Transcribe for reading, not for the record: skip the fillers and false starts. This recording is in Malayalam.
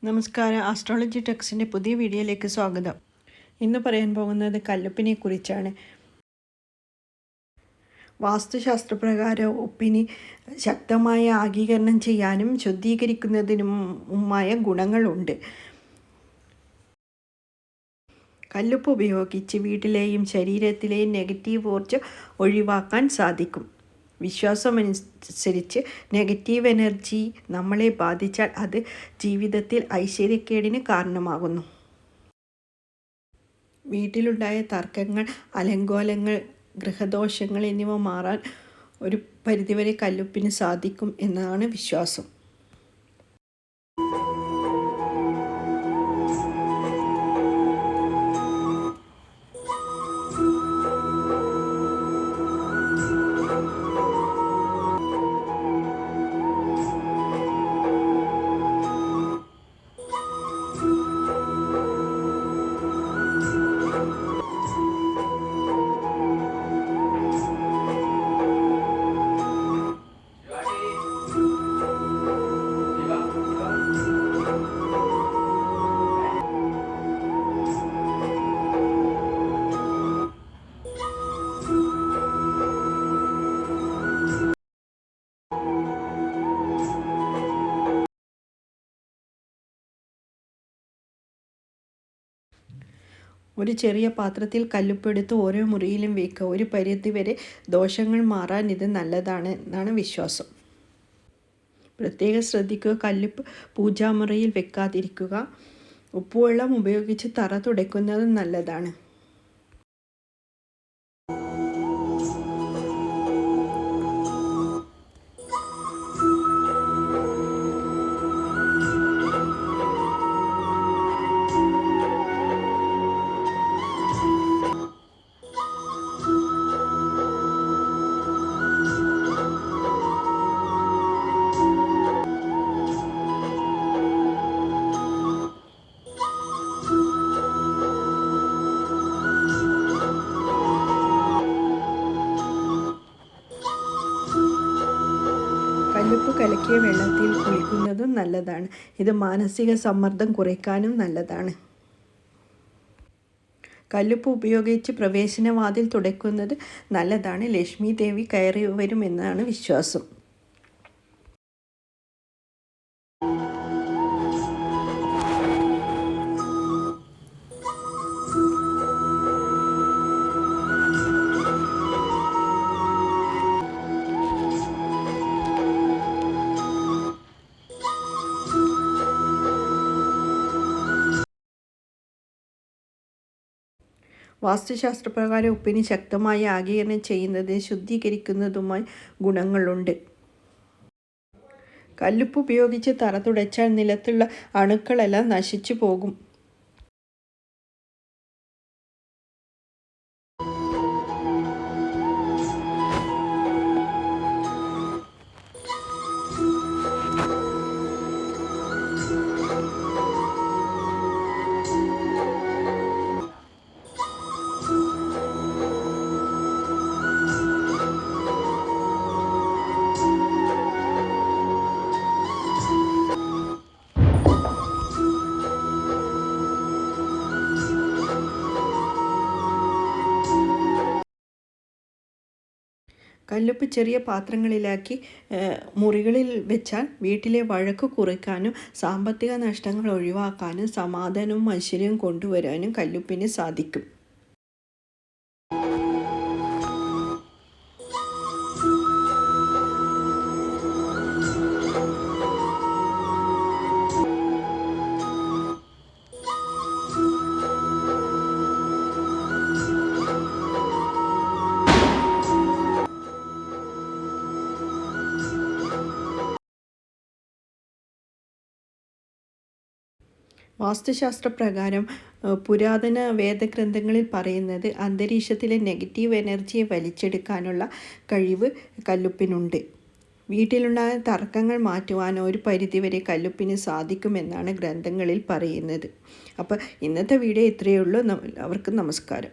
നമസ്കാരം. ആസ്ട്രോളജി ടെക്സിൻ്റെ പുതിയ വീഡിയോയിലേക്ക് സ്വാഗതം. ഇന്ന് പറയാൻ പോകുന്നത് കല്ലുപ്പിനെ കുറിച്ചാണ്. വാസ്തുശാസ്ത്രപ്രകാരം ഉപ്പിന് ശക്തമായ ആഗീകരണം ചെയ്യാനും ശുദ്ധീകരിക്കുന്നതിനുമായ ഗുണങ്ങളുണ്ട്. കല്ലുപ്പ് ഉപയോഗിച്ച് വീട്ടിലെയും ശരീരത്തിലെയും നെഗറ്റീവ് ഊർജ്ജം ഒഴിവാക്കാൻ സാധിക്കും. വിശ്വാസമനുസരിച്ച് നെഗറ്റീവ് എനർജി നമ്മളെ ബാധിച്ചാൽ അത് ജീവിതത്തിൽ ഐശ്വര്യക്കേടിന് കാരണമാകുന്നു. വീട്ടിലുണ്ടായ തർക്കങ്ങൾ, അലങ്കോലങ്ങൾ, ഗൃഹദോഷങ്ങൾ എന്നിവ മാറാൻ ഒരു പരിധിവരെ കല്ലുപ്പിന് സാധിക്കും എന്നാണ് വിശ്വാസം. ഒരു ചെറിയ പാത്രത്തിൽ കല്ലുപ്പെടുത്ത് ഓരോ മുറിയിലും വയ്ക്കുക. ഒരു പരിധിവരെ ദോഷങ്ങൾ മാറാൻ ഇത് നല്ലതാണ് എന്നാണ് വിശ്വാസം. പ്രത്യേകം ശ്രദ്ധിക്കുക, കല്ലുപ്പ് പൂജാമുറിയിൽ വെക്കാതിരിക്കുക. ഉപ്പുവെള്ളം ഉപയോഗിച്ച് തറ തുടയ്ക്കുന്നതും നല്ലതാണ്. കല്ലുപ്പ് കലക്കിയ വെള്ളത്തിൽ കുളിക്കുന്നതും നല്ലതാണ്. ഇത് മാനസിക സമ്മർദ്ദം കുറയ്ക്കാനും നല്ലതാണ്. കല്ലുപ്പ് ഉപയോഗിച്ച് പ്രവേശനവാതിൽ തുടയ്ക്കുന്നത് നല്ലതാണ്. ലക്ഷ്മി ദേവി കയറി വരുമെന്നാണ് വിശ്വാസം. വാസ്തുശാസ്ത്രപ്രകാരം ഉപ്പിന് ശക്തമായി ആഗീകരണം ചെയ്യുന്നതിന് ശുദ്ധീകരിക്കുന്നതുമായി ഗുണങ്ങളുണ്ട്. കല്ലുപ്പ് ഉപയോഗിച്ച് തറ തുടച്ചാൽ നിലത്തുള്ള അണുക്കളെല്ലാം നശിച്ചു പോകും. കല്ലുപ്പ് ചെറിയ പാത്രങ്ങളിലാക്കി മുറികളിൽ വെച്ചാൽ വീട്ടിലെ വഴക്ക് കുറയ്ക്കാനും സാമ്പത്തിക നഷ്ടങ്ങൾ ഒഴിവാക്കാനും സമാധാനവും ഐശ്വര്യവും കൊണ്ടുവരാനും കല്ലുപ്പിന് സാധിക്കും. വാസ്തുശാസ്ത്രപ്രകാരം പുരാതന വേദഗ്രന്ഥങ്ങളിൽ പറയുന്നത് അന്തരീക്ഷത്തിലെ നെഗറ്റീവ് എനർജിയെ വലിച്ചെടുക്കാനുള്ള കഴിവ് കല്ലുപ്പിനുണ്ട്. വീട്ടിലുണ്ടായ തർക്കങ്ങൾ മാറ്റുവാനോ ഒരു പരിധിവരെ കല്ലുപ്പിന് സാധിക്കുമെന്നാണ് ഗ്രന്ഥങ്ങളിൽ പറയുന്നത്. അപ്പോൾ ഇന്നത്തെ വീഡിയോ ഇത്രയേ ഉള്ളൂ. എല്ലാവർക്കും നമസ്കാരം.